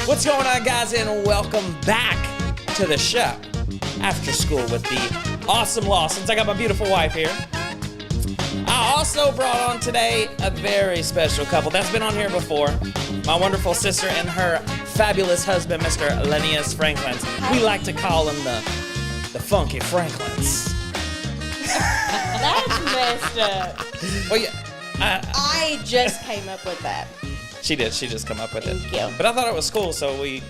What's going on, guys, and welcome back to the show. After school with the awesome Lawsons. I got my beautiful wife here. I also brought on today a very special couple that's been on here before. My wonderful sister and her fabulous husband, Mr. Lenny Franklins. We like to call them the Funky Franklins. That's messed up. Well, yeah, I just came up with that. she did. She just come up with it. Thank you. But I thought it was cool, so we,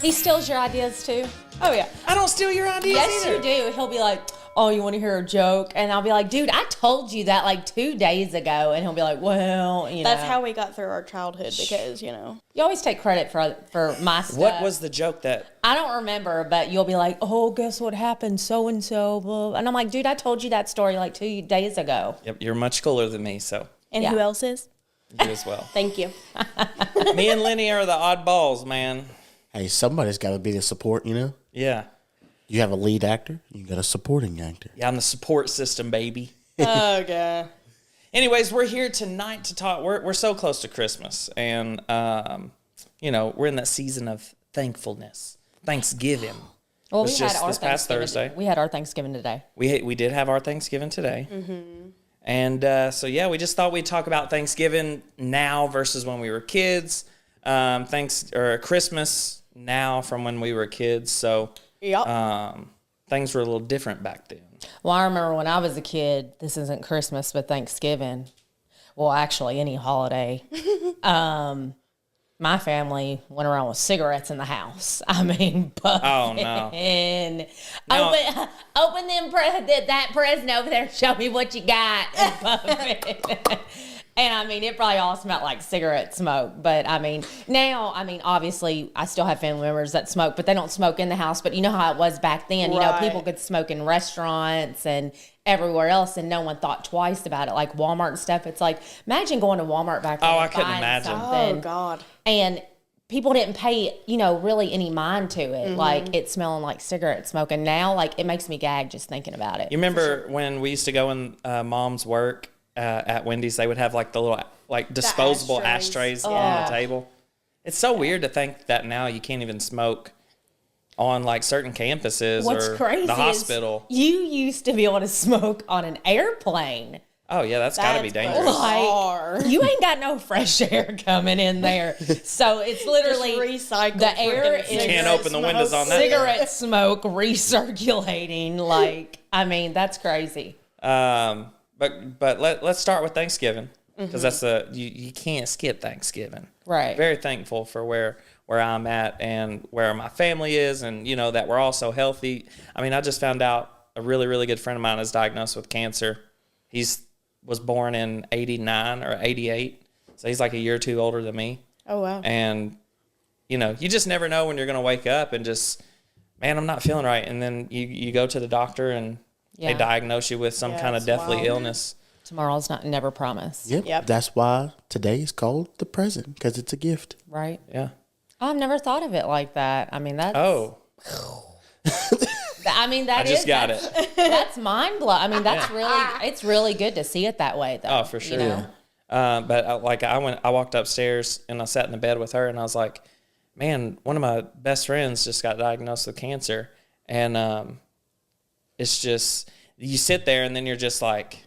He steals your ideas too. Oh, yeah. I don't steal your ideas Yes, either. you do. He'll be like, "Oh, you want to hear a joke?" And I'll be like, "Dude, I told you that like 2 days ago." And he'll be like, "Well, That's how we got through our childhood because, You always take credit for my stuff. What was the joke that... I don't remember, but you'll be like, "Oh, guess what happened? So and so." Blah. And I'm like, "Dude, I told you that story like 2 days ago." Yep, you're much cooler than me, so And Yeah. who else is? you as well. Thank you. Me and Lenny are the oddballs, man. Hey, somebody's got to be the support, Yeah. You have a lead actor, you got a supporting actor. Yeah, I'm the support system, baby. Okay. Anyways, we're here tonight to talk. We're so close to Christmas, and we're in that season of thankfulness, Thanksgiving. Well, It's we had just our this past Thanksgiving. Thursday. We had our Thanksgiving today. We did have our Thanksgiving today, and we just thought we'd talk about Thanksgiving now versus when we were kids. Christmas now from when we were kids. So Yep. things were a little different back then. Well, I remember when I was a kid, this isn't Christmas, but Thanksgiving. Well, actually, any holiday. My family went around with cigarettes in the house. I mean, puffing. Oh, no. No. Open that present over there. Show me what you got. And puffing. And I mean, it probably all smelled like cigarette smoke. But I mean, now, obviously, I still have family members that smoke, but they don't smoke in the house. But you know how it was back then. Right. People could smoke in restaurants and everywhere else, and no one thought twice about it. Like Walmart and stuff. It's like, imagine going to Walmart back then. Oh, I and couldn't buying imagine. something, Oh, God. and people didn't pay, really any mind to it. Like it smelling like cigarette smoke. And now, like, it makes me gag just thinking about it. You remember when we used to go in Mom's work at Wendy's? They would have like the little disposable ashtrays on the table. It's so weird to think that now you can't even smoke on like certain campuses What's or crazy the hospital. is you used to be able to smoke on an airplane. Oh yeah, that's got to be dangerous. Like, you ain't got no fresh air coming in there. So it's literally recycle the air is You can't open the windows on that. cigarette smoke recirculating. Like, I mean, that's crazy. But let's start with Thanksgiving because that's you can't skip Thanksgiving. Right. Very thankful for where I'm at and where my family is, and that we're all so healthy. I mean, I just found out a really, really good friend of mine is diagnosed with cancer. Was born in 89 or 88, so he's like a year or two older than me. Oh, wow. And you just never know when you're going to wake up and just, man, I'm not feeling right, and then you go to the doctor and they diagnose you with some kind of it's deathly wild. illness. Tomorrow's never promised. Yep. That's why today is called the present, because it's a gift. Right. Yeah. I've never thought of it like that. I mean, that's. Oh, I mean, I just got it. That's mind blowing. I mean, that's it's really good to see it that way, though. Oh, for sure. But I walked upstairs and I sat in the bed with her and I was like, man, one of my best friends just got diagnosed with cancer. And it's just, you sit there and then you're just like,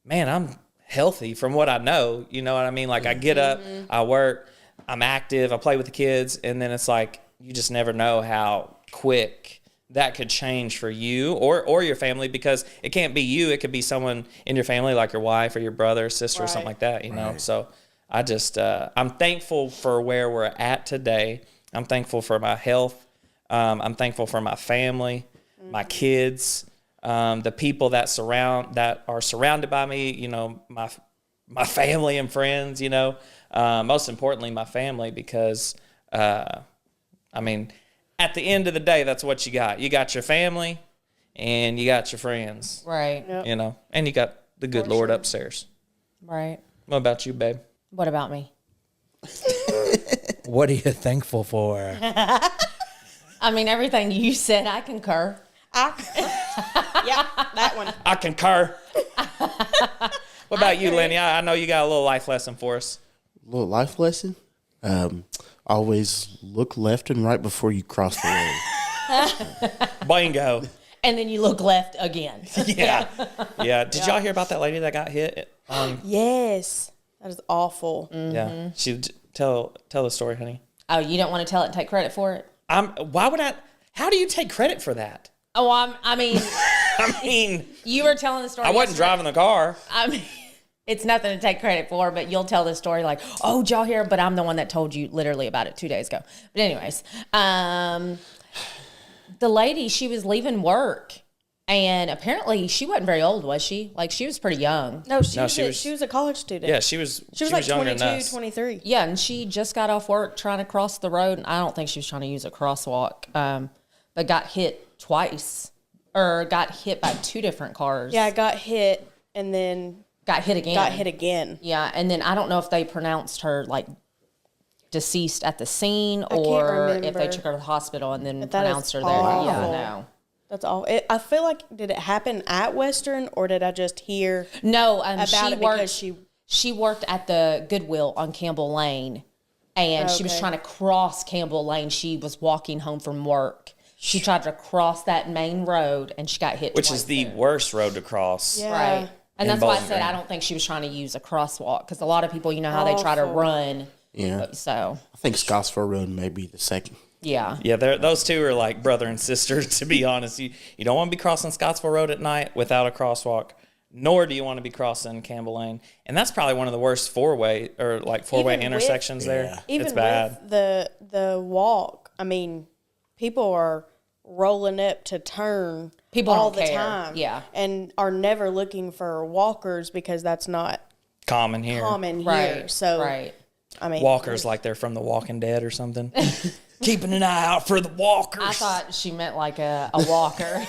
man, I'm healthy from what I know. You know what I mean? Like I get up, I work, I'm active, I play with the kids. And then it's like, you just never know how quick that could change for you or your family, because it can't be you. It could be someone in your family, like your wife or your brother or sister or something like that, Right. So I just, I'm thankful for where we're at today. I'm thankful for my health. I'm thankful for my family, my kids, the people that are surrounded by me, my family and friends, most importantly, my family, because, at the end of the day, that's what you got. You got your family and you got your friends. Right. Yep. And you got the good Lord upstairs. Right. What about you, babe? What about me? What are you thankful for? I mean, everything you said, I concur. Yeah, that one. I concur. What about you, Lenny? I know you got a little life lesson for us. A little life lesson. always look left and right before you cross the road. Bingo. And then you look left again. Yeah. Yeah. Did y'all hear about that lady that got hit? Yes. That is awful. Yeah. She tell the story, honey. Oh, you don't want to tell it and take credit for it? Why would I? How do you take credit for that? Oh, I mean, I mean, you were telling the story. I wasn't yesterday. driving the car. I mean, it's nothing to take credit for, but you'll tell the story like, oh, did y'all hear? But I'm the one that told you literally about it 2 days ago. But anyways, the lady, she was leaving work, and apparently she wasn't very old, was she? Like, she was pretty young. No, she was was a college student. Yeah, she was like younger than 22, us. 23. Yeah, and she just got off work trying to cross the road, and I don't think she was trying to use a crosswalk, but got hit twice, or got hit by 2 different cars. Yeah, I got hit and then Got hit again. got hit again. Yeah, and then I don't know if they pronounced her, like, deceased at the scene, can't or if they remember. took her to the hospital and then But that pronounced is her there. Yeah, awful. no. That's all. I feel like, did it happen at Western or did I just hear No, about she it worked. because She worked at the Goodwill on Campbell Lane, and she was Okay. trying to cross Campbell Lane. She was walking home from work. She tried to cross that main road, and she got hit. Which twice is the there. worst road to cross. Yeah. Right. And in that's why I Bowling said Green. I don't think she was trying to use a crosswalk, because a lot of people, you know how they try to Awful. run. Yeah. So, I think Scottsville Road may be the second. yeah. Yeah, those two are like brother and sister, to be honest. You don't want to be crossing Scottsville Road at night without a crosswalk, nor do you want to be crossing Campbell Lane. And that's probably one of the worst four-way Even with- intersections there. even It's bad. with the walk, I mean, people are rolling up to turn People all don't the care. time. Yeah. And are never looking for walkers because that's not Common here. common here. Right. So, right. I mean, Walkers like they're from The Walking Dead or something. Keeping an eye out for the walkers. I thought she meant like a walker.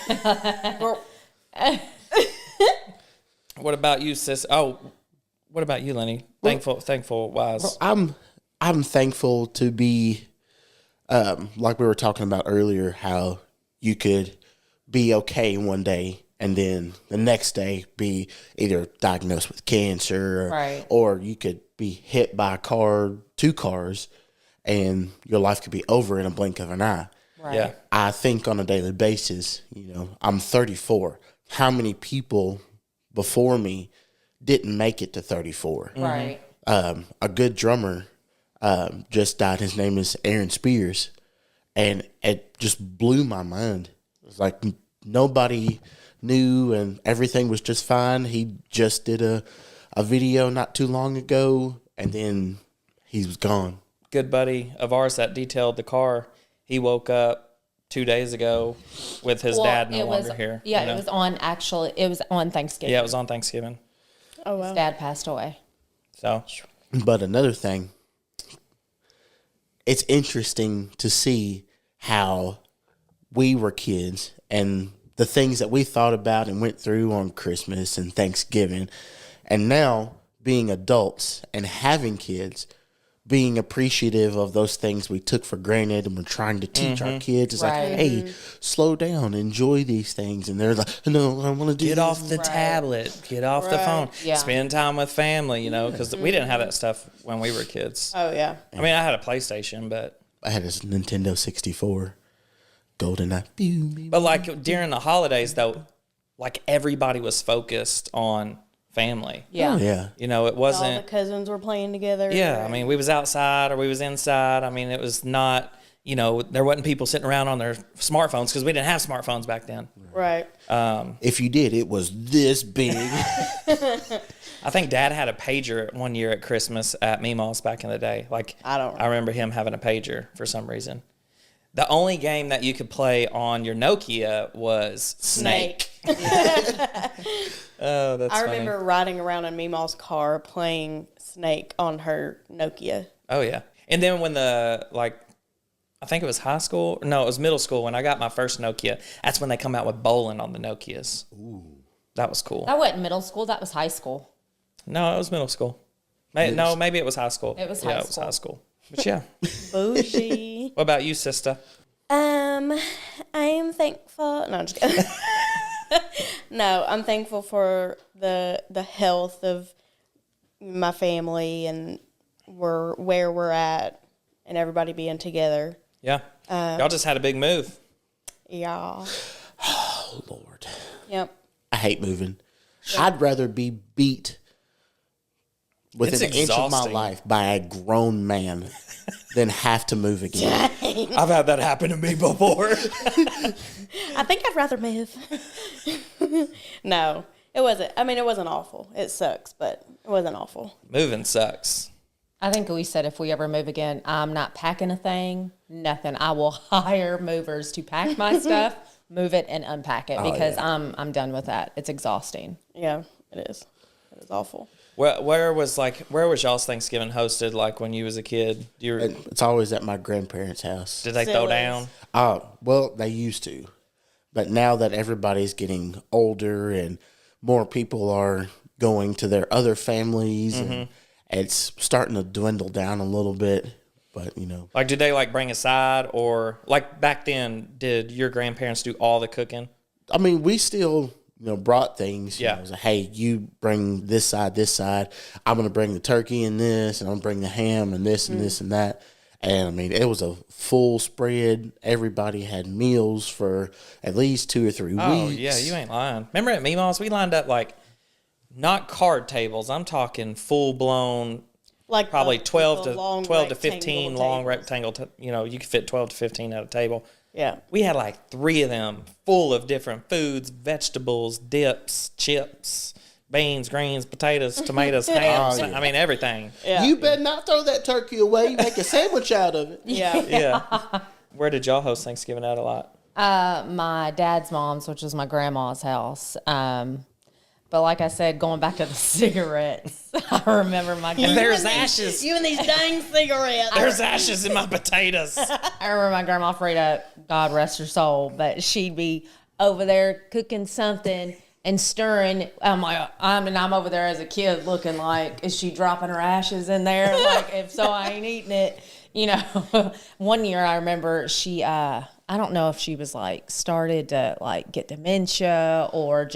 What about you, sis? Oh, what about you, Lenny? Thankful wise. I'm thankful to be, like we were talking about earlier, how you could be okay one day and then the next day be either diagnosed with cancer, Right. or you could be hit by a car, 2 cars, and your life could be over in a blink of an eye. Right. Yeah. I think on a daily basis, I'm 34. How many people before me didn't make it to 34? Right. A good drummer just died. His name is Aaron Spears, and it just blew my mind. It was like nobody knew, and everything was just fine. He just did a video not too long ago, and then he was gone. Good buddy of ours that detailed the car, he woke up 2 days ago with his dad no longer here. Yeah, you know? it was on Thanksgiving. Yeah, it was on Thanksgiving. oh, His wow. dad passed away. So, But another thing, it's interesting to see how we were kids and the things that we thought about and went through on Christmas and Thanksgiving, and now being adults and having kids, being appreciative of those things we took for granted and we're trying to teach our kids. It's Right. like, hey, slow down, enjoy these things. And they're like, no, I want to do get this. off the tablet, get off the phone, Yeah. spend time with family, because we didn't have that stuff when we were kids. Oh, yeah. I mean, I had a PlayStation, but I had a Nintendo 64, GoldenEye. Pew, pew. But like during the holidays, though, like everybody was focused on family. Yeah. Oh, yeah. It All the wasn't. cousins were playing together. Yeah, I mean, we was outside or we was inside. I mean, it was not. There wasn't people sitting around on their smartphones because we didn't have smartphones back then. Right. If you did, it was this big. I think Dad had a pager one year at Christmas at Meemaw's back in the day. Like I remember him having a pager for some reason. The only game that you could play on your Nokia was Snake. Oh, that's I funny. remember riding around in Meemaw's car playing Snake on her Nokia. Oh yeah. And then when I think it was high school. No, it was middle school when I got my first Nokia. That's when they come out with bowling on the Nokias. Ooh. That was cool. That wasn't middle school. That was high school. No, it was middle school. No, maybe it was high school. It was yeah, high it was school. high school. But yeah. Bougie. What about you, sister? I am thankful. No, I'm just kidding. No, I'm thankful for the health of my family and where we're at and everybody being together. Yeah. Y'all just had a big move. Yeah. Oh, Lord. Yep. I hate moving. I'd rather be beat within an inch of my exhausting. life by a grown man than have to move again. I've had that happen to me before. I think I'd rather move. No, it wasn't. I mean, it wasn't awful. It sucks, but it wasn't awful. Moving sucks. I think we said if we ever move again, I'm not packing a thing, nothing. I will hire movers to pack my stuff, move it, and unpack it because I'm done with that. It's exhausting. Yeah, it is. It is awful. Where was y'all's Thanksgiving hosted like when you was a kid? It's always at my grandparents' house. Did they throw Sillies. down? Well, they used to. But now that everybody's getting older and more people are going to their other families, and it's starting to dwindle down a little bit. But, you know. Like, did they like bring a side, or like back then, did your grandparents do all the cooking? I mean, we still, you know, brought things. You Yeah. know, it was like, hey, you bring this side. I'm going to bring the turkey and this, and I'm going to bring the ham and this and this and that. And, I mean, it was a full spread. Everybody had meals for at least 2 or 3 Oh, weeks. yeah, you ain't lying. Remember at Meemaw's, we lined up like, not card tables. I'm talking full-blown, Like probably the 12 long to 15 rectangle long tables. rectangle. You could fit 12 to 15 at a table. Yeah. We had like 3 of them full of different foods, vegetables, dips, chips, beans, greens, potatoes, tomatoes, hams. I mean, everything. Yeah. You better not throw that turkey away. Make a sandwich out of it. Yeah. Yeah. Where did y'all host Thanksgiving at a lot? My dad's mom's, which was my grandma's house. But like I said, going back to the cigarettes, I remember my There's ashes. You and these dang cigarettes. There's ashes in my potatoes. I remember my grandma Frida, God rest her soul, but she'd be over there cooking something and stirring. I'm over there as a kid looking like, is she dropping her ashes in there? Like, if so, I ain't eating it. You know, one year I remember she, I don't know if she was like started to like get dementia or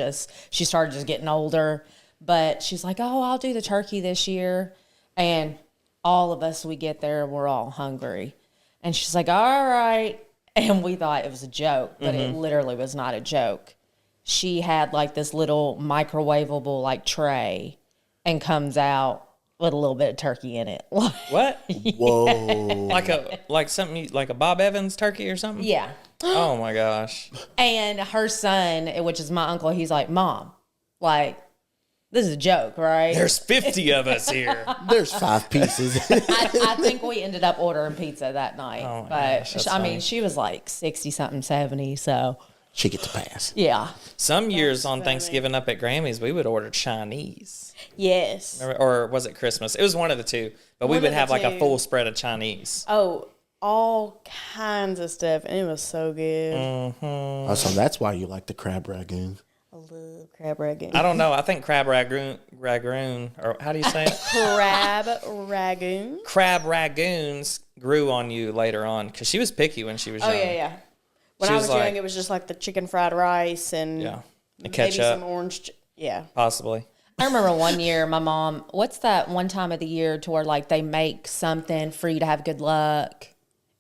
she started just getting older, but she's like, oh, I'll do the turkey this year. And all of us, we get there, we're all hungry. And she's like, all right. And we thought it was a joke, but it literally was not a joke. She had like this little microwavable like tray and comes out with a little bit of turkey in it. What? Whoa. Like something like a Bob Evans turkey or something? Yeah. Oh my gosh. And her son, which is my uncle, he's like, Mom, like, this is a joke, right? There's 50 of us here. There's 5 pieces. I think we ended up ordering pizza that night. Oh my but gosh, that's I mean, funny. she was like 60 something, 70. So She gets a pass. yeah. Some years on funny. Thanksgiving up at Grammy's, we would order Chinese. Yes. Or was it Christmas? It was one of the two. But we One would of the have like a two. full spread of Chinese. Oh, all kinds of stuff, and it was so good. Oh, so that's why you like the crab ragoon. I love crab ragoon. I don't know. I think crab ragoon, or how do you say it? Crab ragoon. Crab ragoons grew on you later on because she was picky when she was Oh young. yeah. When She I was was like- young, it was just like the chicken fried rice and Yeah. The maybe ketchup, some orange. Yeah. possibly. I remember one year my mom, what's that one time of the year to where like they make something for you to have good luck?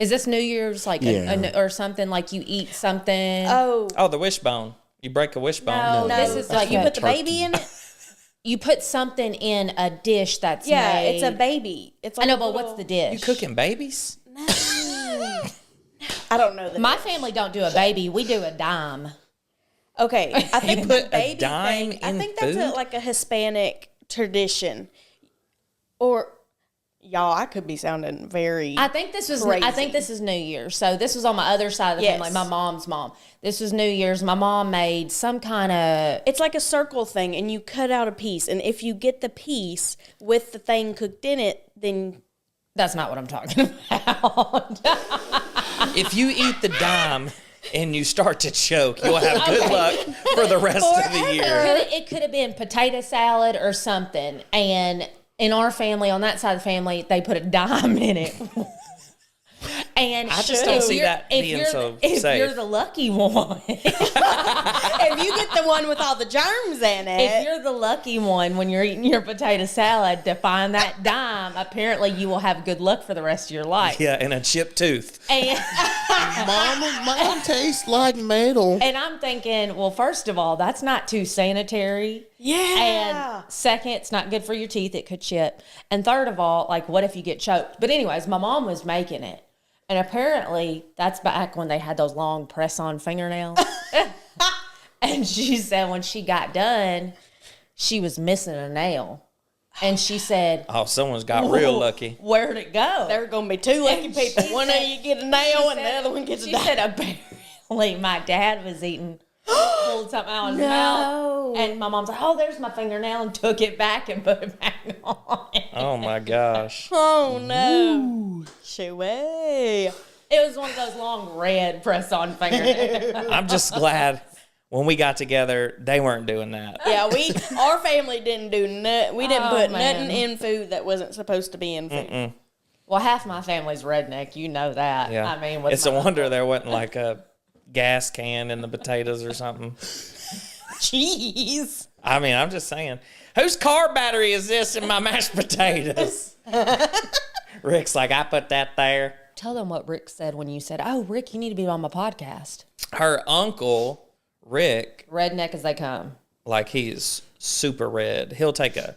Is this New Year's like or something like you eat something? Oh Oh, the wishbone. You break a wishbone. no, this is like you a put the turkey. baby in it. you put something in a dish that's Yeah, made. it's a baby. It's I like know, a but little- what's the dish? You cooking babies? I don't know. My family don't do a baby. We do a dime. Okay, I think put the baby a dime thing. I in think that's food? like a Hispanic tradition. Or y'all, I could be sounding very. I think this was. Crazy. I think this is New Year's. So this was on my other side of the Yes. family. My mom's mom. This was New Year's. My mom made some kind of. It's like a circle thing, and you cut out a piece, and if you get the piece with the thing cooked in it, then That's not what I'm talking about. If you eat the dime and you start to choke, you'll have good luck for the rest of the year. It could have been potato salad or something. And in our family, on that side of the family, they put a dime in it. And I just don't see that being so if safe. you're the lucky one, If you get the one with all the germs in it. if you're the lucky one when you're eating your potato salad to find that dime, apparently you will have good luck for the rest of your life. Yeah, and a chipped tooth. And, Mine tastes like metal. and I'm thinking, well, first of all, that's not too sanitary. Yeah. And second, it's not good for your teeth. It could chip. And third of all, like, what if you get choked? But anyways, my mom was making it. And apparently, that's back when they had those long press-on fingernails. And she said when she got done, she was missing a nail. And she said, Oh, someone's got real lucky. where'd it go? There are going to be two lucky And people. she One said- of you get a nail and the other one gets a She dime. said apparently my dad was eating, pulled something out of his mouth. And my mom's like, oh, there's my fingernail, and took it back and put it back on. Oh my gosh. Oh, no. Shoo-way. It was one of those long red press-on fingernails. I'm just glad when we got together, they weren't doing that. Yeah, our family didn't do we didn't put man. nothing in food that wasn't supposed to be in food. Well, half my family's redneck. You know that. Yeah. I mean, with it's a my- wonder there wasn't like a gas can in the potatoes or something. Jeez. I mean, I'm just saying, whose car battery is this in my mashed potatoes? Rick's like, I put that there. Tell them what Rick said when you said, oh, Rick, you need to be on my podcast. Her uncle, Rick, Redneck as they come. like he's super red. He'll take a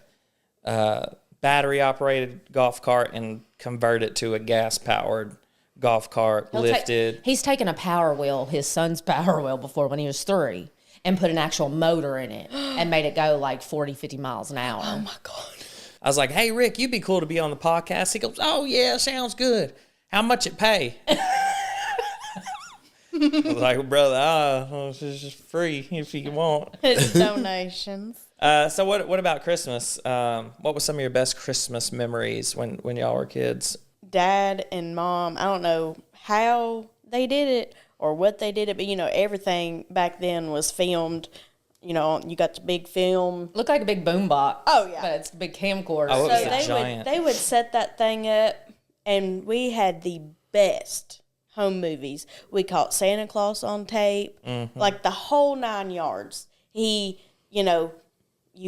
battery-operated golf cart and convert it to a gas-powered golf cart, lifted. He's taken a Power Wheel, his son's Power Wheel, before when he was 3, and put an actual motor in it and made it go like 40, 50 miles an hour. Oh, my God. I was like, hey, Rick, you'd be cool to be on the podcast. He goes, oh, yeah, sounds good. How much it pay? I was like, brother, it's just free if you want. It's donations. So what about Christmas? What was some of your best Christmas memories when y'all were kids? Dad and Mom, I don't know how they did it or what they did it, but, everything back then was filmed. You got the big film. Looked like a big boom box. Oh, yeah. But it's a big camcorder. Oh, it was So a giant. they would set that thing up, and we had the best home movies. We caught Santa Claus on tape, like the whole 9 yards. You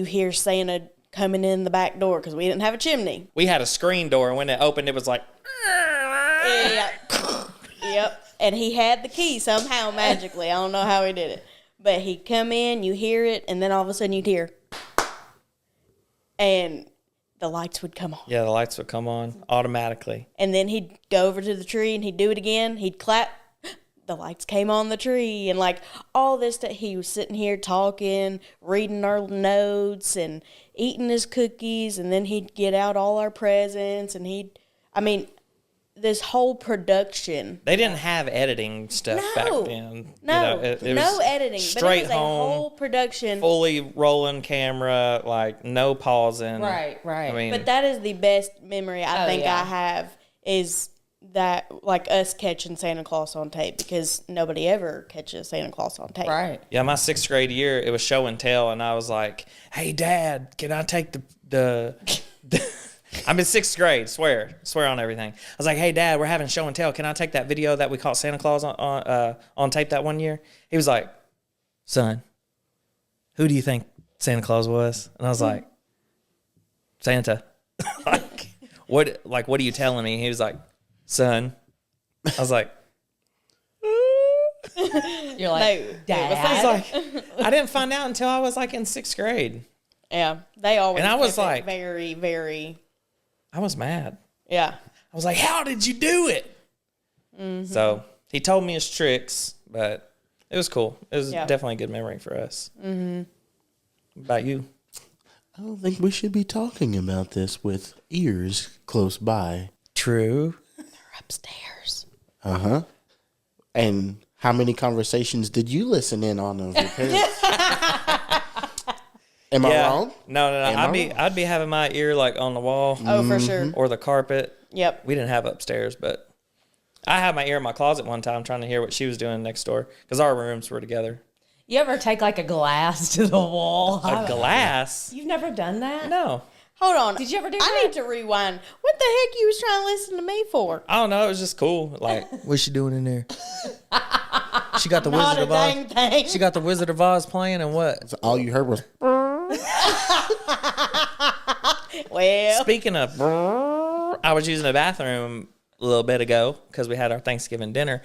hear Santa coming in the back door because we didn't have a chimney. We had a screen door, and when it opened, it was like, Yeah. Yep. And he had the key somehow magically. I don't know how he did it. But he'd come in, you hear it, and then all of a sudden you'd hear, and the lights would come on. yeah, the lights would come on automatically. And then he'd go over to the tree and he'd do it again. He'd clap. The lights came on the tree. And like all this stuff, he was sitting here talking, reading our notes and eating his cookies. And then he'd get out all our presents. And this whole production. They didn't have editing stuff back then. No, it no was editing. Straight but it was a home, whole production. fully rolling camera, like no pausing. Right. I mean, But that is the best memory I think yeah. I have is that, like, us catching Santa Claus on tape, because nobody ever catches Santa Claus on tape. Right. yeah, my 6th grade year, it was show and tell, and I was like, "Hey, Dad, can I take the I'm in 6th grade. Swear on everything. I was like, "Hey, Dad, we're having show and tell. Can I take that video that we caught Santa Claus on tape that one year?" He was like, "Son, who do you think Santa Claus was?" And I was like, "Santa." What are you telling me? He was like, "Son." I was like, You're like, No, Dad. I was like, I didn't find out until I was like in 6th grade. Yeah, they always. And I was kept it like- very, very. I was mad. Yeah. I was like, "How did you do it?" So he told me his tricks, but it was cool. It was definitely a good memory for us. What about you? I don't think we should be talking about this with ears close by. True. They're upstairs. Uh-huh. And how many conversations did you listen in on of your parents? Am I wrong? No. Am I I'd be having my ear like on the wall Oh, for sure. or the carpet. Yep. We didn't have upstairs, but I had my ear in my closet one time trying to hear what she was doing next door because our rooms were together. You ever take like a glass to the wall? A glass? You've never done that? No. Hold on. Did you ever do I that? need to rewind. What the heck you was trying to listen to me for? I don't know. It was just cool. Like, What's she doing in there? She got the Not Wizard a of Oz. dang thing. She got the Wizard of Oz playing, and what? So all you heard was, Well, speaking of, I was using the bathroom a little bit ago because we had our Thanksgiving dinner.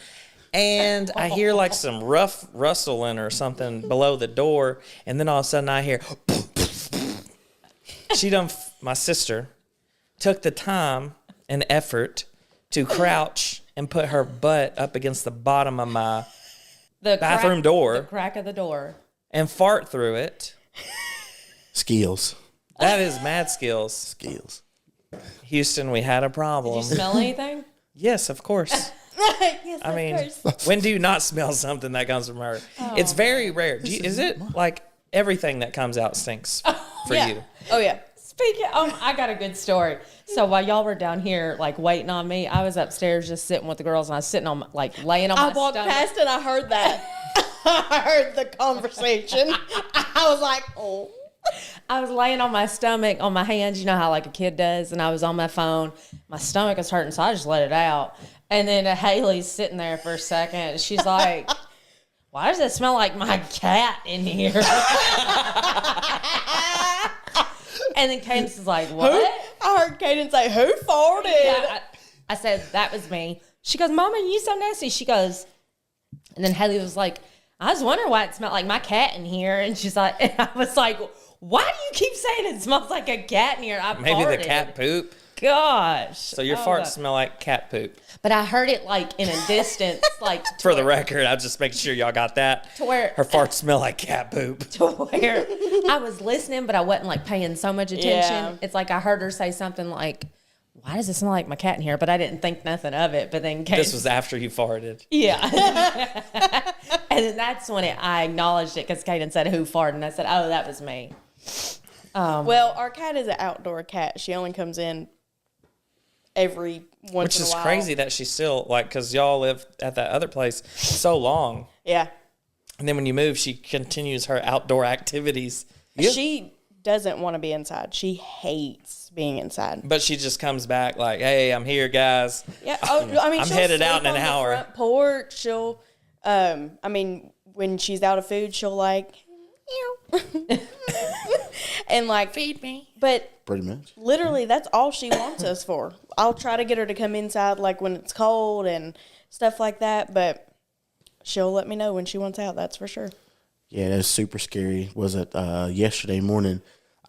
And I hear like some rough rustling or something below the door. And then all of a sudden I hear, my sister took the time and effort to crouch and put her butt up against the bottom of my bathroom door. The crack of the door. And fart through it. skills. That is mad skills. Skills. Houston, we had a problem. Did you smell anything? Yes, of course. yes, I mean, of course. when do you not smell something that comes from her? It's very rare. Is it like everything that comes out stinks for yeah. you? Oh yeah. Speaking, I got a good story. So while y'all were down here, like waiting on me, I was upstairs just sitting with the girls, and I was sitting on, like, laying on my I walked stomach. past and I heard that. I heard the conversation. I was like, oh. I was laying on my stomach, on my hands, you know how like a kid does, and I was on my phone. My stomach was hurting, so I just let it out. And then Haley's sitting there for a second, and she's like, "Why does it smell like my cat in here?" And then Cadence is like, "What?" I heard Kaden say, "Who farted?" Yeah, I said, "That was me." She goes, "Mama, you so nasty." She goes, and then Haley was like, "I was wondering why it smelled like my cat in here." And she's like, and I was like, "Why do you keep saying it smells like a cat in here?" I Maybe farted. the cat poop. Gosh. So your Oh, farts smell like cat poop. But I heard it like in a distance, like to For the where- record, I'm just making sure y'all got that. To where- her farts smell like cat poop. to where I was listening, but I wasn't like paying so much attention. Yeah. It's like I heard her say something like, "Why does it smell like my cat in here?" But I didn't think nothing of it. But then This was after you farted. yeah, and then that's when I acknowledged it because Kaden said, "Who farted?" And I said, "Oh, that was me." Well, our cat is an outdoor cat. She only comes in every once Which in a is while. crazy that she's still, like, because y'all live at that other place so long. Yeah. And then when you move, she continues her outdoor activities. She doesn't want to be inside. She hates being inside. But she just comes back like, "Hey, I'm here, guys." Yeah. Oh, I mean, I'm she'll headed sleep out in an on the hour. Front porch. She'll, I mean, when she's out of food, she'll like, meow. And like feed me. But Pretty much. literally, that's all she wants us for. I'll try to get her to come inside like when it's cold and stuff like that, but she'll let me know when she wants out. That's for sure. Yeah, that's super scary. Was it yesterday morning?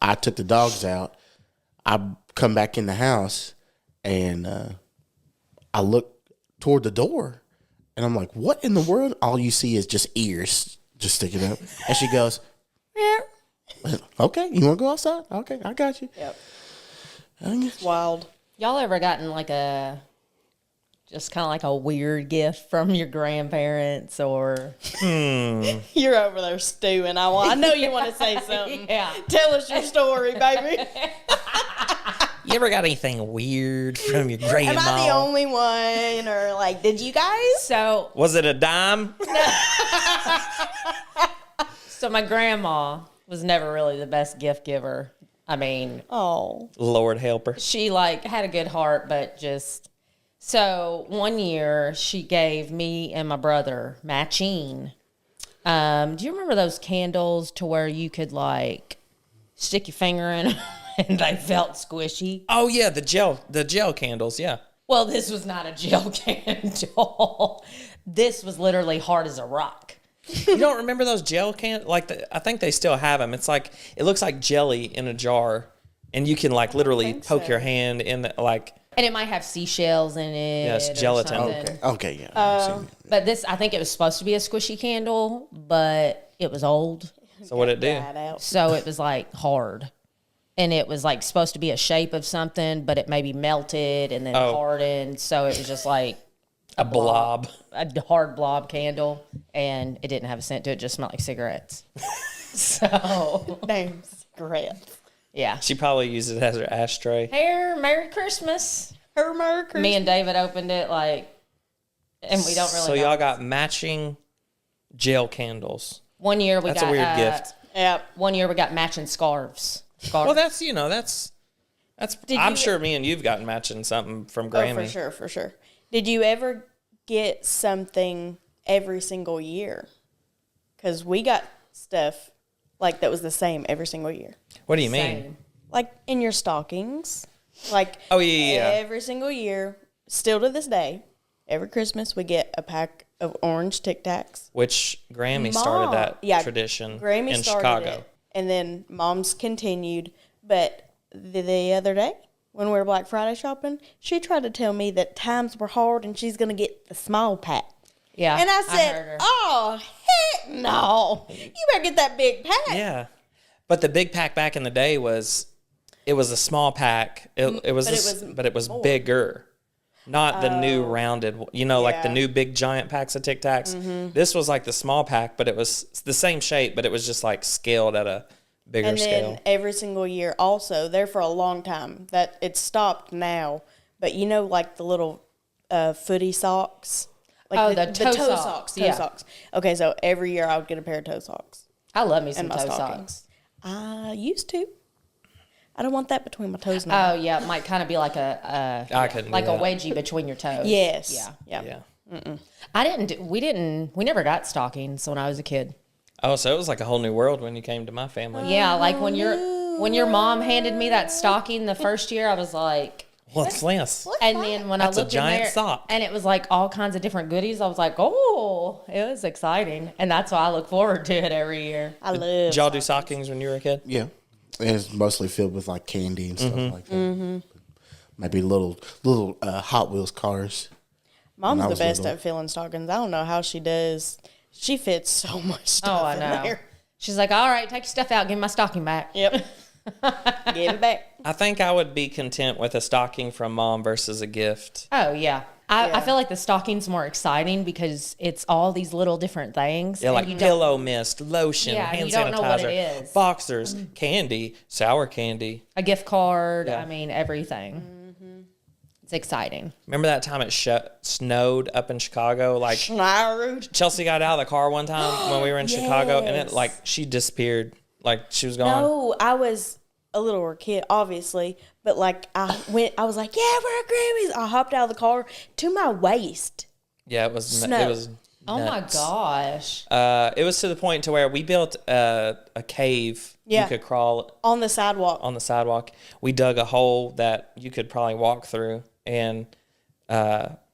I took the dogs out. I come back in the house, and I look toward the door, and I'm like, "What in the world?" All you see is just ears just sticking up. And she goes, "Yeah, okay. You want to go outside? Okay, I got you." Yep. Okay. Wild. Y'all ever gotten like just kind of like a weird gift from your grandparents or? You're over there stewing. I know you want to say something. Yeah. Tell us your story, baby. You ever got anything weird from your grandma? Am I the only one, or like, did you guys? So Was it a dime? So my grandma was never really the best gift giver. I mean, Oh, Lord help her. she like had a good heart, but just so one year she gave me and my brother matching. Do you remember those candles to where you could like stick your finger in 'em and they felt squishy? Oh yeah, the gel candles. Yeah. Well, this was not a gel candle. This was literally hard as a rock. You don't remember those gel candles? I think they still have them. It's like it looks like jelly in a jar, and you can like literally think poke so. your hand in the like. And it might have seashells in it. Yeah, it's or gelatin. something. Okay, yeah. I've seen it. But this, I think it was supposed to be a squishy candle, but it was old. So what it do? that out. So it was like hard. And it was like supposed to be a shape of something, but it maybe melted and then Oh. hardened. So it was just like A blob. a hard blob candle. And it didn't have a scent to it, just smelled like cigarettes. So, Damn, cigarettes. yeah. She probably used it as her ashtray. Here, Merry Christmas. Her Mercury. Me and David opened it like, and we don't really So know. y'all got matching gel candles. One year we That's got a weird gift. Yep. One year we got matching scarves. Well, that's I'm sure me and you've gotten matching something from Oh, Grammy. for sure. Did you ever get something every single year? Because we got stuff like that was the same every single year. What do you mean? Same. Like in your stockings. Like Yeah. every single year, still to this day, every Christmas we get a pack of orange Tic Tacs. Which Grammy started that tradition Grammy in started Chicago. it, and then Mom's continued. But the other day, when we were Black Friday shopping, she tried to tell me that times were hard and she's going to get the small pack. Yeah. And I heard said, her. oh, heck no. You better get that big pack. Yeah. But the big pack back in the day was a small pack. It was bigger. Not the new rounded, like the new big giant packs of Tic Tacs. Mm-hmm. This was like the small pack, but it was the same shape, but it was just like scaled at a bigger And then scale. every single year also, there for a long time, that it stopped now, but like the little footy socks? Like the toe socks. Toe Yeah. socks. Okay, so every year I would get a pair of toe socks. I love me some my toe stockings. socks. I used to. I don't want that between my toes now. Oh yeah, it might kind of be like a couldn't do like a that. wedgie between your toes. Yes. Yeah. Yeah. We never got stockings when I was a kid. Oh, so it was like a whole new world when you came to my family. Yeah, like when your mom handed me that stocking the first year, I was like, What's this? and then when That's I a looked giant in there, sock. and it was like all kinds of different goodies, I was like, oh, it was exciting, and that's why I look forward to it every year. I love Did y'all do stockings when you were a kid? Yeah. And it's mostly filled with like candy and stuff like that. Mm-hmm. Maybe little Hot Wheels cars. Mom's when I the was best little. at filling stockings. I don't know how she does. She fits so much stuff Oh, I in know. there. She's like, all right, take your stuff out, give me my stocking back. Yep. Give it back. I think I would be content with a stocking from mom versus a gift. Oh yeah. I Yeah. feel like the stocking's more exciting because it's all these little different things. Yeah, and like you don't- pillow mist, lotion, Yeah, hand you don't sanitizer, know what it is. boxers, candy, sour candy. a gift card. Yeah. I mean, everything. It's exciting. Remember that time it snowed up in Chicago? Like Schnarrud. Chelsea got out of the car one time when we were in Chicago, and it Yes. she disappeared. Like she was gone. No, I was a littler kid, obviously, but I was like, yeah, we're at Grammy's. I hopped out of the car to my waist. Yeah, it was. Snow. It was. Oh my nuts. gosh. It was to the point to where we built a cave. Yeah. You could crawl On the sidewalk. on the sidewalk. We dug a hole that you could probably walk through, and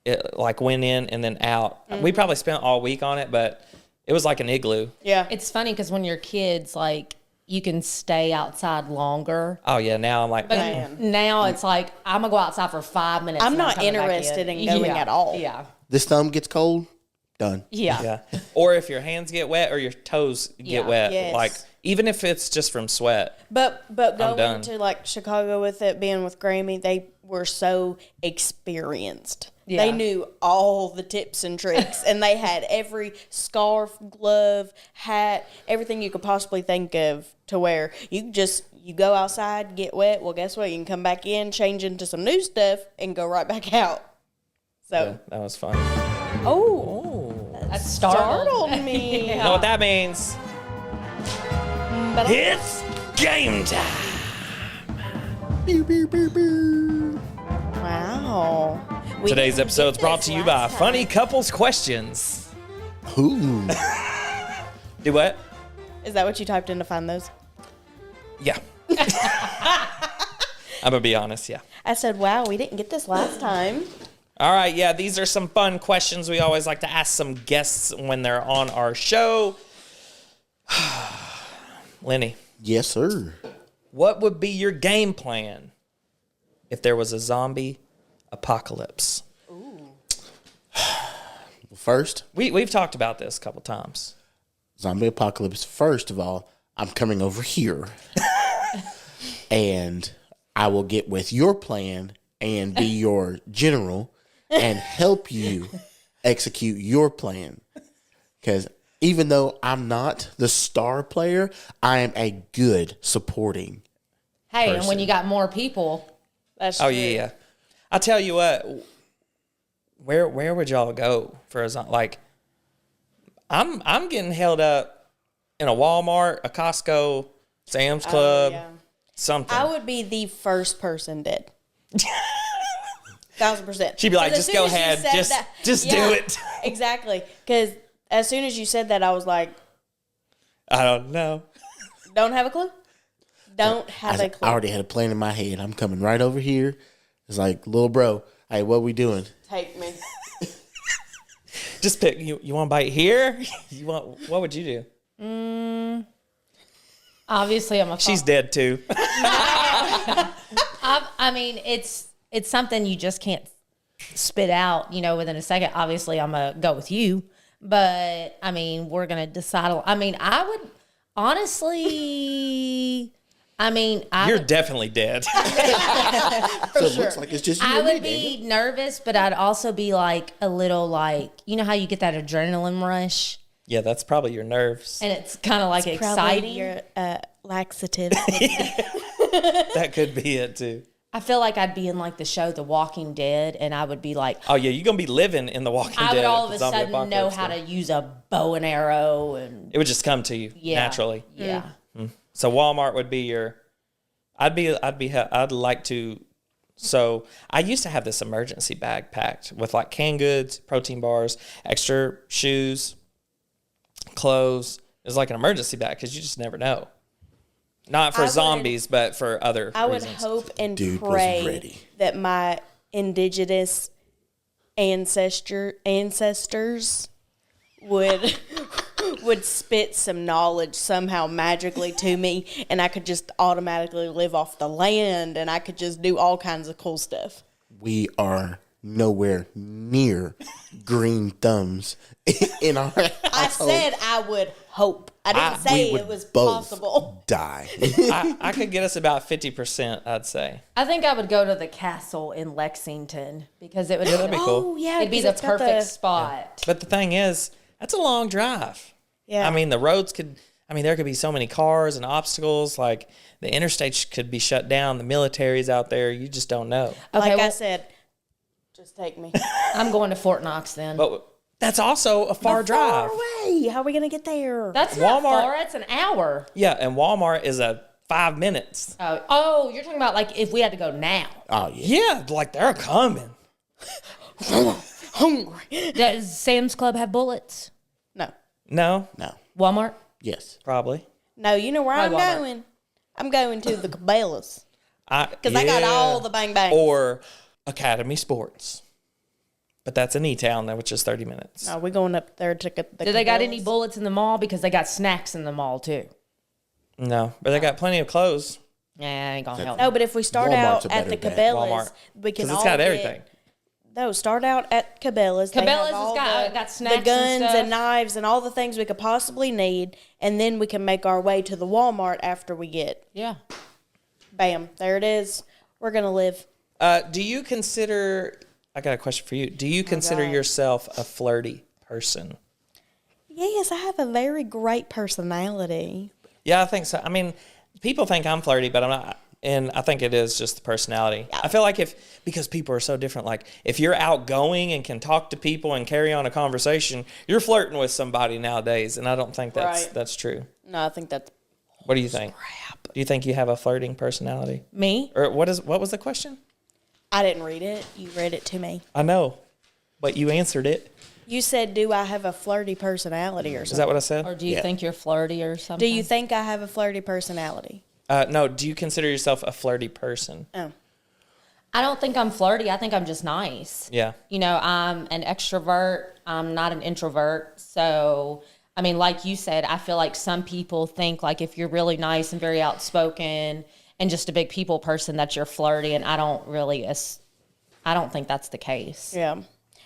it like went in and then out. We probably spent all week on it, but it was like an igloo. Yeah. It's funny because when you're kids, like, you can stay outside longer. Oh yeah, now I'm like, But Man. now it's like, I'm going to go outside for 5 minutes. I'm and not coming back interested in going Yeah. at all. Yeah. This thumb gets cold, done. Yeah. yeah. Or if your hands get wet or your toes get Yeah. wet, Yes. like even if it's just from sweat. But done. going to Chicago with it being with Grammy, they were so experienced. Yeah. They knew all the tips and tricks, and they had every scarf, glove, hat, everything you could possibly think of to wear. You go outside, get wet. Well, guess what? You can come back in, change into some new stuff, and go right back out. So, That was fun. That startled. startled me. You know what that means? But It's game time. wow. We Today's didn't episode is get brought this to you by last time. Funny Couples Questions. Ooh. Do what? Is that what you typed in to find those? Yeah. I'm gonna be honest, yeah. I said, wow, we didn't get this last time. All right, yeah, these are some fun questions we always like to ask some guests when they're on our show. Lenny, Yes, sir. what would be your game plan if there was a zombie apocalypse? First, We've talked about this a couple times. zombie apocalypse. First of all, I'm coming over here. And I will get with your plan and be your general and help you execute your plan. Because even though I'm not the star player, I am a good supporting. Hey, and when you got more people, That's Oh true. yeah. I'll tell you what. Where would y'all go for a zombie? Like, I'm getting held up in a Walmart, a Costco, Sam's Club. Yeah. something. I would be the first person dead. 1,000%. She'd be like, 'Cause as just soon go as you ahead. said Just do it. Exactly. Because as soon as you said that, I was like, I don't know. don't have a clue. Don't have a clue. I already had a plan in my head. I'm coming right over here. It's like, little bro, hey, what we doing? Take me. Just pick. You want to bite here? What would you do? Obviously, I'm a. She's dead too. I mean, it's something you just can't spit out, within a second. Obviously, I'm gonna go with you, but I mean, we're gonna decide. I mean, I would honestly. You're definitely dead. So it looks like it's just you I and me, would be Daniel. nervous, but I'd also be like a little like, how you get that adrenaline rush, Yeah, that's probably your nerves. and it's kind of like exciting. Probably your laxative. That could be it too. I feel like I'd be in like the show The Walking Dead, and I would be like, Oh yeah, you're gonna be living in the Walking Dead. I would all if of a the zombie sudden know apocalypse how comes. to use a bow and arrow, and It would just come to you naturally. Yeah. So Walmart would be your. I'd like to. So I used to have this emergency bag packed with like canned goods, protein bars, extra shoes, clothes. It's like an emergency bag because you just never know. Not for I would- would, but for other I would reasons. hope and Dude was pray ready. that my indigenous ancestors would spit some knowledge somehow magically to me, and I could just automatically live off the land, and I could just do all kinds of cool stuff. We are nowhere near green thumbs in our I household. said I would hope. I didn't say We it was would both possible. die. I could get us about 50%. I'd say. I think I would go to the castle in Lexington because it would That'd be cool. Oh yeah, it'd be 'cause the it's got perfect spot. But the thing is, that's a long drive. Yeah. I mean, the roads could. I mean, there could be so many cars and obstacles. Like the interstates could be shut down. The military's out there. You just don't know. Okay, like I well, said, just take me. I'm going to Fort Knox then. But that's also a far drive. Far away. How are we gonna get there? That's not Walmart- far. It's an hour. Yeah, and Walmart is a 5 minutes. Oh, you're talking about like if we had to go now. Oh, yeah. Yeah, like they're coming. Hungry. Does Sam's Club have bullets? No. No, No. Walmart? Yes. probably. No, you know where Probably I'm Walmart. going? I'm going to the Cabela's. Because I got all the bang bangs. Or Academy Sports. But that's in E-Town, which is 30 minutes. No, we're going up there to get the Do they got any Cabela's. bullets in the mall? Because they got snacks in the mall too. No, but they got plenty of clothes. Yeah, ain't gonna help. No, but if we start Walmart's out a at the better bet. Cabela's, Walmart. we can Because all it's got get- everything. No, start out at Cabela's. They have Cabela's has all got snacks the and guns stuff. and knives and all the things we could possibly need, and then we can make our way to the Walmart after we get. Yeah. Bam, there it is. We're gonna live. Do you consider... I got a question for you. Do you consider God. yourself a flirty person? Yes, I have a very great personality. Yeah, I think so. I mean, people think I'm flirty, but I'm not. And I think it is just the personality. I feel like because people are so different, like if you're outgoing and can talk to people and carry on a conversation, you're flirting with somebody nowadays. And I don't think Right. that's true. No, I think that's What do you think? Do you think you have a flirting personality? Me? Or what was the question? I didn't read it. You read it to me. I know, but you answered it. You said, "Do I have a flirty personality or Is something?" that what I said? Or do you Yeah. think you're flirty or something? Do you think I have a flirty personality? No, do you consider yourself a flirty person? Oh, I don't think I'm flirty. I think I'm just nice. Yeah. I'm an extrovert. I'm not an introvert. So, I mean, like you said, I feel like some people think like if you're really nice and very outspoken and just a big people person that you're flirty, and I don't think that's the case. yeah.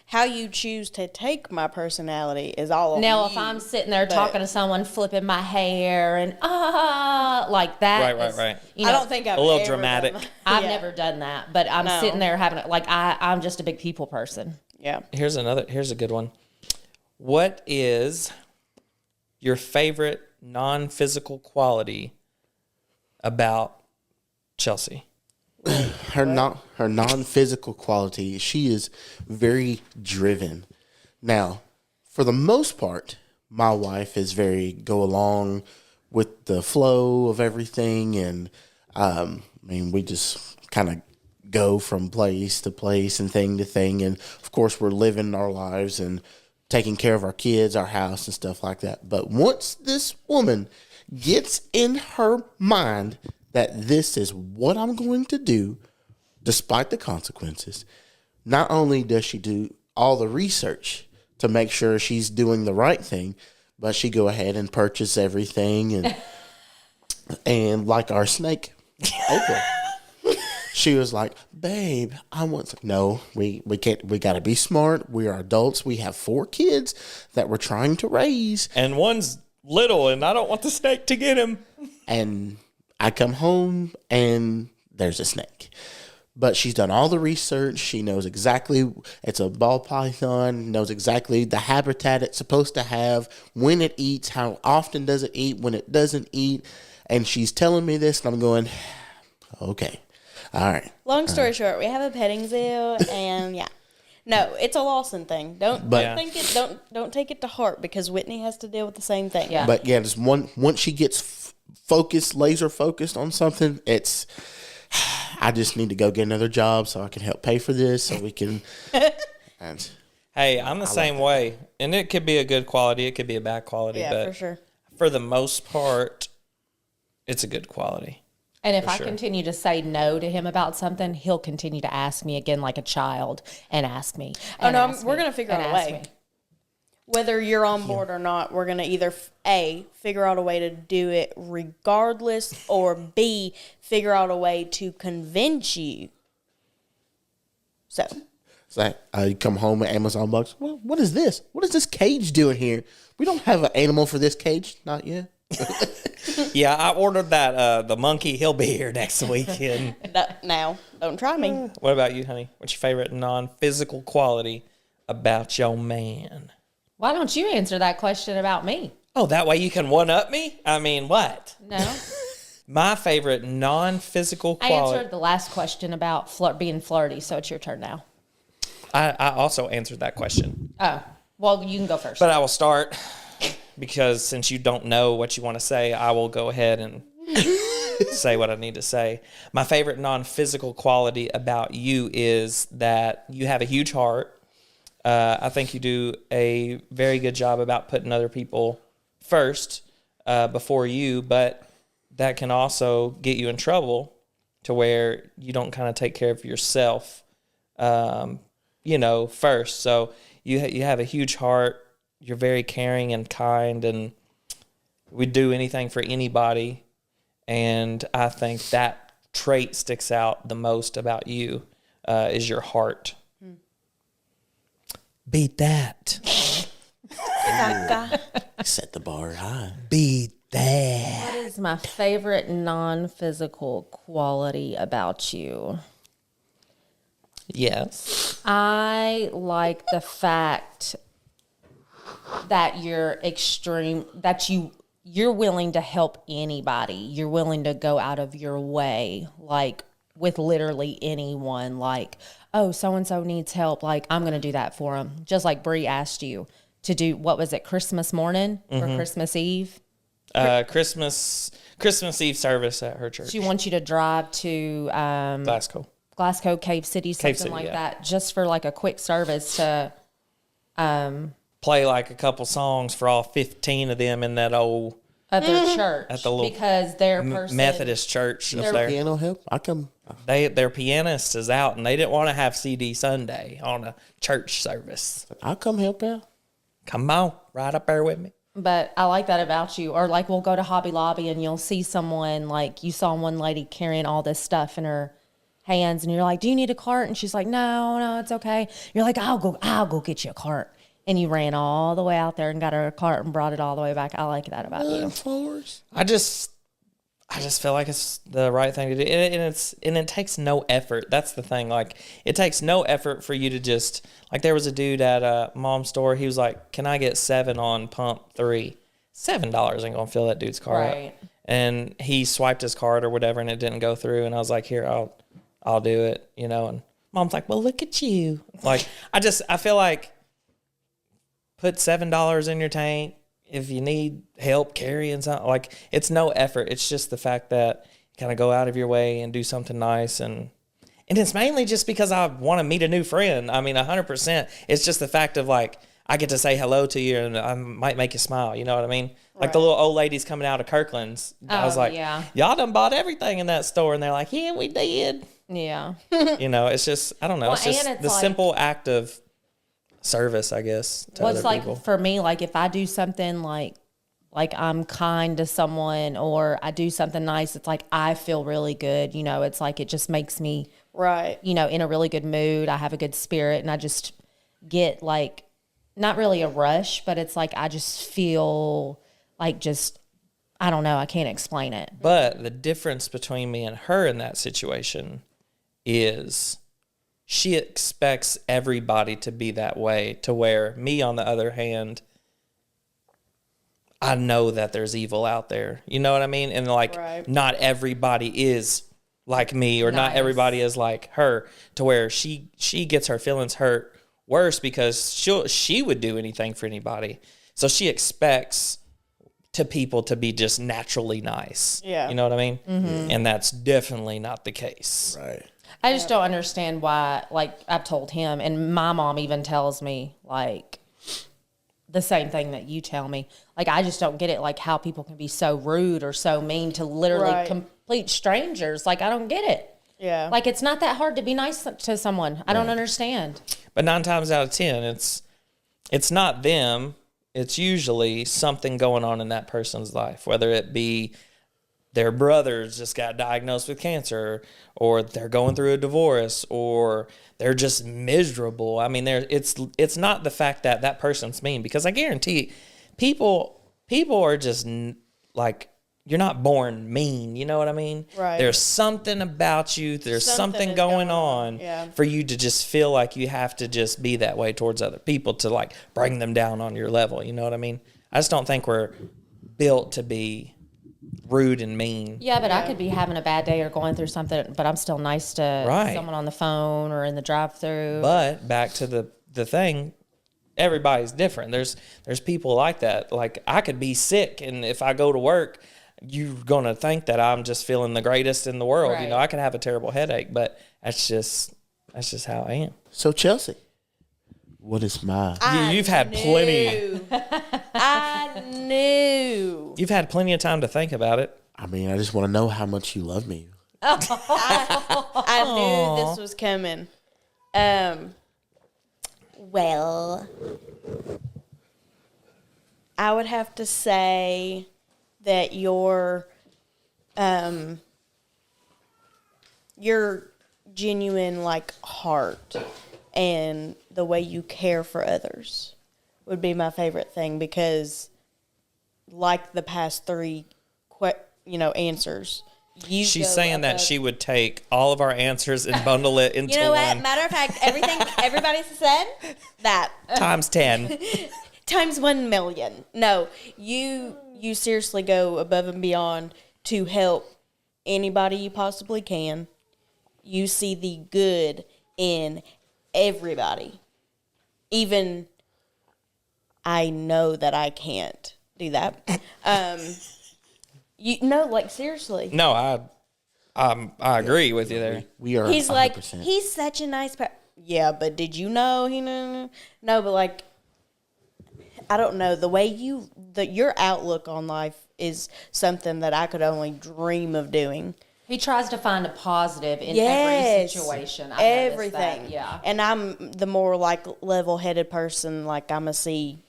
How you choose to take my personality is all on Now, you. if I'm sitting there but- talking to someone, flipping my hair and like that, Right. You I know, don't think I've A little ever dramatic. done that. I've Yeah. never done that, but I'm No. sitting there having it like I'm just a big people person. Yeah. Here's a good one. What is your favorite non-physical quality about Chelsea? Her non-physical quality, she is very driven. Now, for the most part, my wife is very go along with the flow of everything, and I mean, we just kind of go from place to place and thing to thing. And of course, we're living our lives and taking care of our kids, our house, and stuff like that. But once this woman gets in her mind that this is what I'm going to do, despite the consequences, not only does she do all the research to make sure she's doing the right thing, but she go ahead and purchase everything and like our snake, Oprah. She was like, babe, I want no, we can't, we got to be smart. We are adults. We have 4 kids that we're trying to raise. And one's little, and I don't want the snake to get him. And I come home and there's a snake. But she's done all the research. She knows exactly, it's a ball python, knows exactly the habitat it's supposed to have, when it eats, how often does it eat, when it doesn't eat. And she's telling me this, and I'm going, okay. All right. Long story short, we have a petting zoo, and yeah, no, it's a Lawson thing. Don't take it to heart, because Whitney has to deal with the same thing. Yeah. But yeah, just once she gets focused, laser focused on something, it's I just need to go get another job so I can help pay for this, so we can. Hey, I'm the same way, and it could be a good quality, it could be a bad quality, Yeah, but for sure. for the most part, it's a good quality. And if I sure. continue to say no to him about something, he'll continue to ask me again like a child and ask me. Oh, no, we're going to figure out a way. Whether you're on board or not, we're going to either A, figure out a way to do it regardless, or B, figure out a way to convince you. So. It's like you come home with Amazon box. Well, what is this? What is this cage doing here? We don't have an animal for this cage. Not yet. Yeah, I ordered that. The monkey, he'll be here next week. And Now, don't try me. what about you, honey? What's your favorite non-physical quality about your man? Why don't you answer that question about me? Oh, that way you can one-up me? I mean, what? No. My favorite non-physical I quality. answered the last question about being flirty, so it's your turn now. I also answered that question. Oh, well, you can go first. But I will start, because since you don't know what you want to say, I will go ahead and say what I need to say. My favorite non-physical quality about you is that you have a huge heart. I think you do a very good job about putting other people first before you, but that can also get you in trouble to where you don't kind of take care of yourself, first. So you have a huge heart. You're very caring and kind, and would do anything for anybody. And I think that trait sticks out the most about you is your heart. Beat that. Set the bar high. Beat that. What is my favorite non-physical quality about you? Yes. I like the fact that you're extreme, that you're willing to help anybody. You're willing to go out of your way, like with literally anyone. Like, oh, so-and-so needs help. Like, I'm going to do that for them. Just like Bree asked you to do, what was it, Christmas morning or Christmas Eve? Christmas Eve service at her church. She wants you to drive to Glasgow, Cave City, something like that, just for like a quick service to play like a couple songs for all 15 of them in that old at their church, at the little because their person, Methodist church up there. Piano help? I come. Their pianist is out, and they didn't want to have CD Sunday on a church service. I'll come help out. Come on, right up there with me. But I like that about you. Or like we'll go to Hobby Lobby and you'll see someone, like you saw one lady carrying all this stuff in her hands, and you're like, do you need a cart? And she's like, no, it's okay. You're like, I'll go get you a cart. And you ran all the way out there and got her a cart and brought it all the way back. I like that about you. I just feel like it's the right thing to do, and it takes no effort. That's the thing. Like, it takes no effort for you to just, like, there was a dude at Mom's store. He was like, "Can I get 7 on pump 3?" $7 ain't gonna fill that dude's car Right. up. And he swiped his card or whatever, and it didn't go through. And I was like, "Here, I'll do it," And Mom's like, "Well, look at you." Like, I feel like put $7 in your tank. If you need help carrying something, like, it's no effort. It's just the fact that kind of go out of your way and do something nice. And it's mainly just because I want to meet a new friend. I mean, 100%. It's just the fact of like, I get to say hello to you and I might make you smile. You know what I mean? Like the little old ladies coming out of Kirkland's. I was like, y'all done bought everything in that store. And they're like, yeah, we did. Yeah. It's just, I don't know. Well, it's just it's the like, simple act of service, I guess, to well, it's other people. like for me, like if I do something like I'm kind to someone or I do something nice, it's like I feel really good. It's like it just makes me, Right. in a really good mood. I have a good spirit and I just get like, not really a rush, but it's like I just feel like I don't know. I can't explain it. But the difference between me and her in that situation is she expects everybody to be that way, to where me, on the other hand, I know that there's evil out there. You know what I mean? And like, not everybody is like me, or not everybody is like her, to where she gets her feelings hurt worse because she would do anything for anybody. So she expects people to be just naturally nice. Yeah. You know what I mean? Mm-hmm. And that's definitely not the case. Right. I just don't understand why, like I've told him, and my mom even tells me like the same thing that you tell me. Like, I just don't get it, like how people can be so rude or so mean to literally complete strangers. Like, I don't get it. Yeah. Like, it's not that hard to be nice to someone. I don't understand. But 9 times out of 10, it's not them. It's usually something going on in that person's life, whether it be their brothers just got diagnosed with cancer, or they're going through a divorce, or they're just miserable. I mean, it's not the fact that that person's mean, because I guarantee people are just like, you're not born mean. You know what I mean? Right. There's something about you. There's something going on for you to just feel like you have to just be that way towards other people, to like bring them down on your level. You know what I mean? I just don't think we're built to be rude and mean. Yeah, but I could be having a bad day or going through something, but I'm still nice to someone on the phone or in the drive-thru. But back to the thing, everybody's different. There's people like that. Like, I could be sick, and if I go to work, you're going to think that I'm just feeling the greatest in the world. Right. You know, I could have a terrible headache, but that's just how I am. So, Chelsea, what is mine? You've had plenty. I knew. You've had plenty of time to think about it. I mean, I just want to know how much you love me. I knew this was coming. Well, I would have to say that your genuine, like, heart and the way you care for others would be my favorite thing, because like the past 3 answers, She's saying that she would take all of our answers and bundle it into You know what? one. Matter of fact, everything everybody's said, that Times 10. times 1 million. No, you seriously go above and beyond to help anybody you possibly can. You see the good in everybody. Even I know that I can't do that. Like, seriously. No, I agree with you there. We are. He's 100%. like, he's such a nice person. Yeah, but did you know he no, but like, I don't know, the way your outlook on life is something that I could only dream of doing. He tries to find a positive in every situation. I everything. That, yeah. And I'm the more like level-headed person. Like, I'm a see.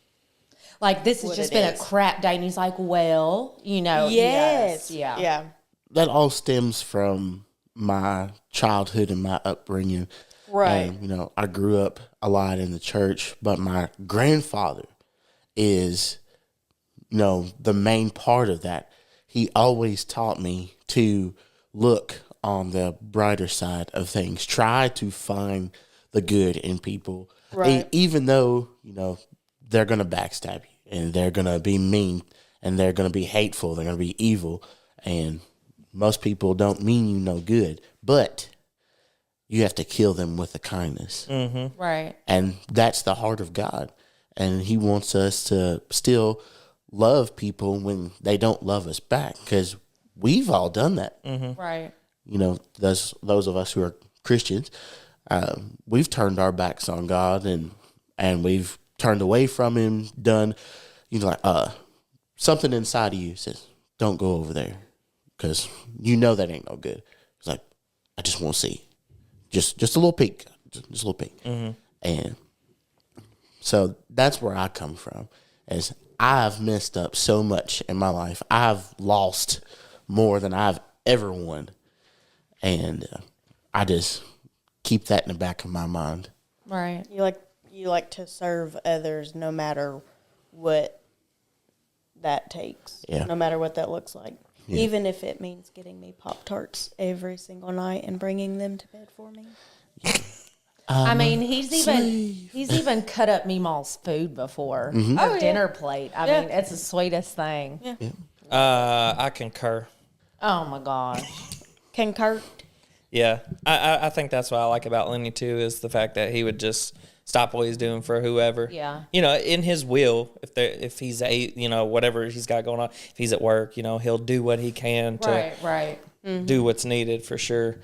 Like, this has just been a crap day, and he's like, well, Yes. Yeah. That all stems from my childhood and my upbringing. Right. I grew up a lot in the church, but my grandfather is, the main part of that. He always taught me to look on the brighter side of things. Try to find the good in people. Right. Even though, they're going to backstab you and they're going to be mean and they're going to be hateful. They're going to be evil. And most people don't mean you no good, but you have to kill them with a kindness. Mm-hmm. Right. And that's the heart of God. And he wants us to still love people when they don't love us back, because we've all done that. Right. You know, those of us who are Christians, we've turned our backs on God and we've turned away from Him. Done, something inside of you says, "Don't go over there," because you know that ain't no good. It's like, I just want to see, just a little peek, just a little peek, and so that's where I come from. As I've messed up so much in my life, I've lost more than I've ever won, and I just keep that in the back of my mind. Right. You like to serve others no matter what that takes. Yeah. No matter what that looks like. Yeah. Even if it means getting me Pop-Tarts every single night and bringing them to bed for me. I mean, he's even cut up Meemaw's food before. Her dinner plate. I mean, it's the sweetest thing. Yeah. I concur. Oh my gosh. Concur. Yeah, I think that's what I like about Lenny too, is the fact that he would just stop what he's doing for whoever. Yeah. You know, in his will, if he's whatever he's got going on, if he's at work, he'll do what he can to do what's needed for sure.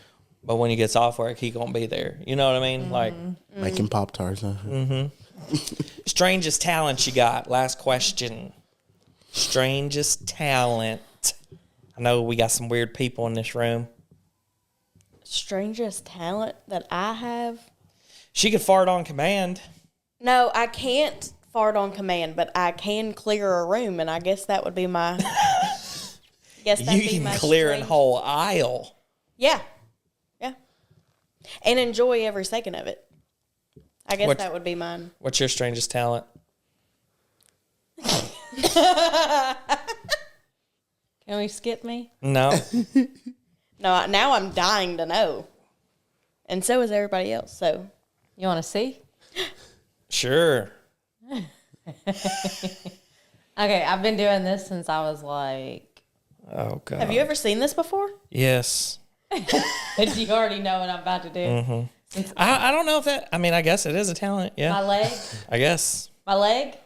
But when he gets off work, he gonna be there. You know what I mean? Like Making Pop-Tarts. strangest talent you got. Last question. Strangest talent. I know we got some weird people in this room. Strangest talent that I have? She could fart on command. No, I can't fart on command, but I can clear a room, and I guess that would be my. You can clear a whole aisle. Yeah. Yeah. And enjoy every second of it. I guess that would be mine. What's your strangest talent? Can we skip me? No. No, now I'm dying to know. And so is everybody else, so. You want to see? Sure. Okay, I've been doing this since I was like... Oh, God. Have you ever seen this before? Yes. You already know what I'm about to do. Mm-hmm. I don't know if that... I mean, I guess it is a talent, yeah. My leg? I guess. My leg?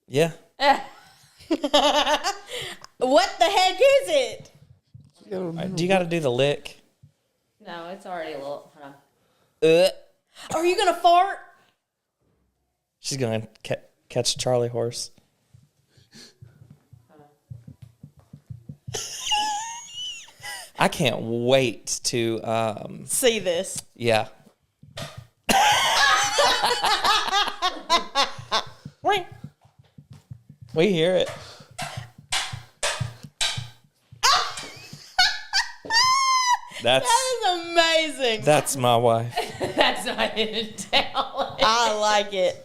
Yeah. What the heck is it? Do you got to do the lick? No, it's already a little... Hold on. Are you going to fart? She's going to catch a Charlie horse. I can't wait to... see this. Yeah. We hear it. That is amazing. That's my wife. That's not hidden talent. I like it.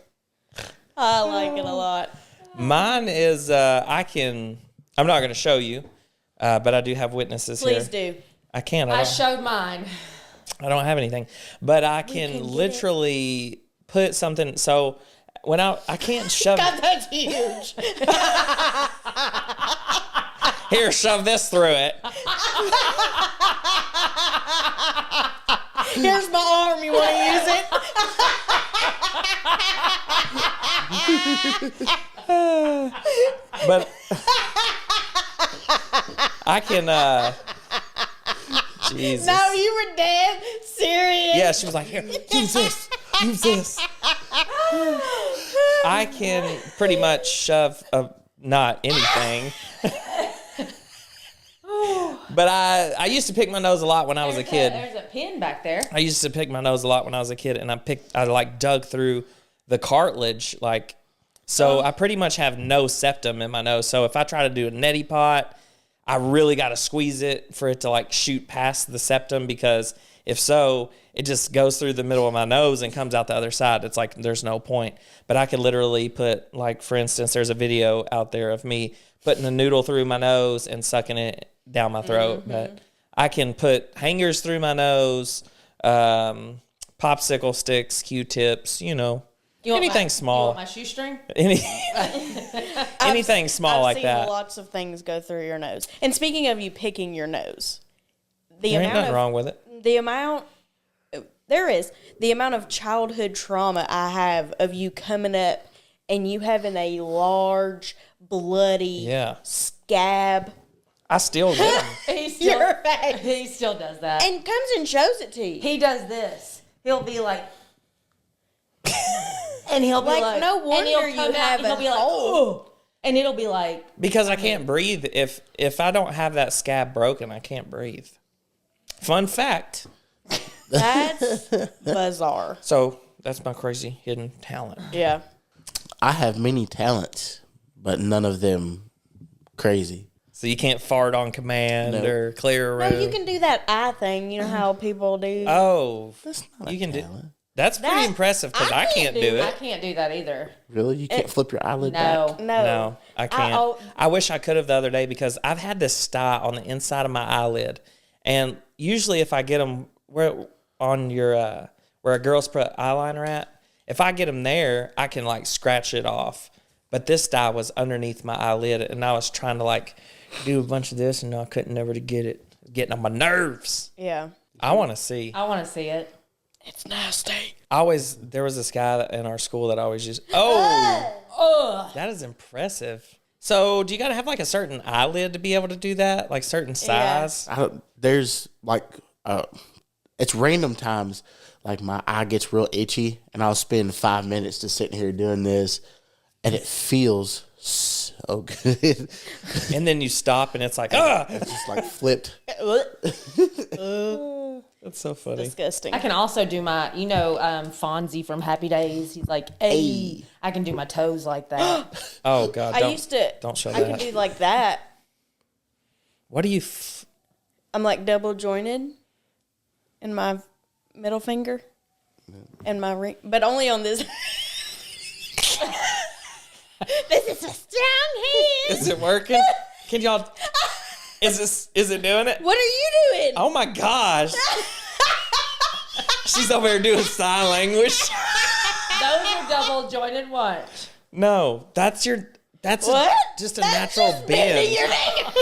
I like it a lot. Mine is, I'm not going to show you, but I do have witnesses here. Please do. I can't. I showed mine. I don't have anything, but I can literally put something. So when I can't shove. God, that's huge. Here, shove this through it. Here's my arm. You want to use it? But I can. Jesus. No, you were dead serious. Yeah, she was like, here, use this. Use this. I can pretty much shove not anything. But I used to pick my nose a lot when I was a kid. There's a pin back there. I used to pick my nose a lot when I was a kid, and I dug through the cartilage, so I pretty much have no septum in my nose. So if I try to do a neti pot, I really got to squeeze it for it to shoot past the septum, because if so, it just goes through the middle of my nose and comes out the other side. It's like there's no point. But I could literally put, for instance, there's a video out there of me putting a noodle through my nose and sucking it down my throat. Mm-hmm. But I can put hangers through my nose, popsicle sticks, Q-tips, anything small. You want my shoestring? Anything small like that. I've seen lots of things go through your nose. And speaking of you picking your nose, there ain't nothing wrong with it. The amount of childhood trauma I have of you coming up and you having a large, bloody scab I still get 'em. He still, Your face. he still does that. And comes and shows it to you. He does this. He'll be like, and he'll be Like, like, no and wonder he'll you come out have and he'll a be like, hole. oh, and it'll be like, Because I can't breathe. If I don't have that scab broken, I can't breathe. Fun fact. That's bizarre. So that's my crazy hidden talent. Yeah. I have many talents, but none of them crazy. So you can't fart on command Nope. or clear a No, room. you can do that eye thing. You know how people do. Oh, That's not you a can do. talent. That's pretty That- impressive because I I can't can't do I it. can't do that either. Really? You can't flip your eyelid back? No. No, I can't. oh. I wish I could have the other day because I've had this sty on the inside of my eyelid, and usually if I get them where on your where girls put eyeliner at, if I get them there, I can like scratch it off. But this dye was underneath my eyelid, and I was trying to like do a bunch of this, and I couldn't never to get it, getting on my nerves. Yeah. I want to see. I want to see it. It's nasty. There was this guy in our school that always used. Oh, that is impressive. So, do you got to have like a certain eyelid to be able to do that? Like certain size? There's like, it's random times. Like my eye gets real itchy, and I'll spend 5 minutes just sitting here doing this, and it feels so good. And then you stop, and it's like, ah, It's just like flipped. that's so funny. Disgusting. I can also do my, Fonzie from Happy Days. He's like, hey. I can do my toes like that. Oh God, I used to. don't show I that. could do like that. What do you? I'm like double jointed in my middle finger and my ring, but only on this. This is a strong hand. Is it working? Can y'all? Is it doing it? What are you doing? Oh my gosh! She's over here doing sign language. Those are double jointed what? No, that's What? just a natural bend. Your finger.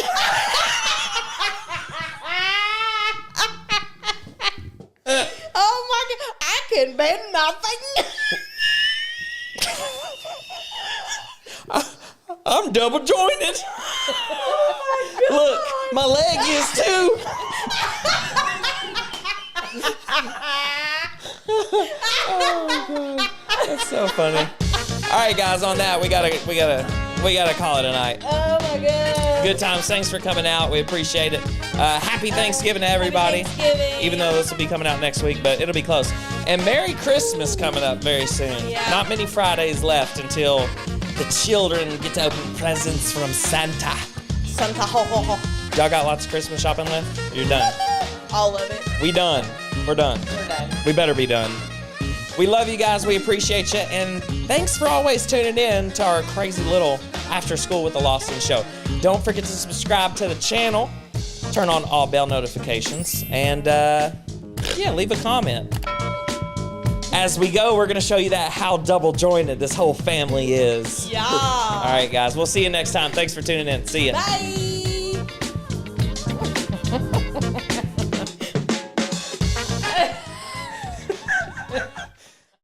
Oh my god! I can bend my finger. I'm double jointed. Look, my leg is too. Oh God, that's so funny. All right, guys. On that, we gotta call it a night. Oh my god! Good times. Thanks for coming out. We appreciate it. Happy Thanksgiving to everybody. Thanksgiving. Even though this will be coming out next week, but it'll be close. And Merry Christmas coming up very soon. Yeah. Not many Fridays left until the children get to open presents from Santa. Santa ho ho ho. Y'all got lots of Christmas shopping left? You're done. All of it. We done. We're done. We're done. We better be done. We love you guys. We appreciate you. And thanks for always tuning in to our crazy little After School with the Lawsons show. Don't forget to subscribe to the channel. Turn on all bell notifications. And, leave a comment. As we go, we're going to show you how double jointed this whole family is. Yeah. All right, guys. We'll see you next time. Thanks for tuning in. See ya. Bye.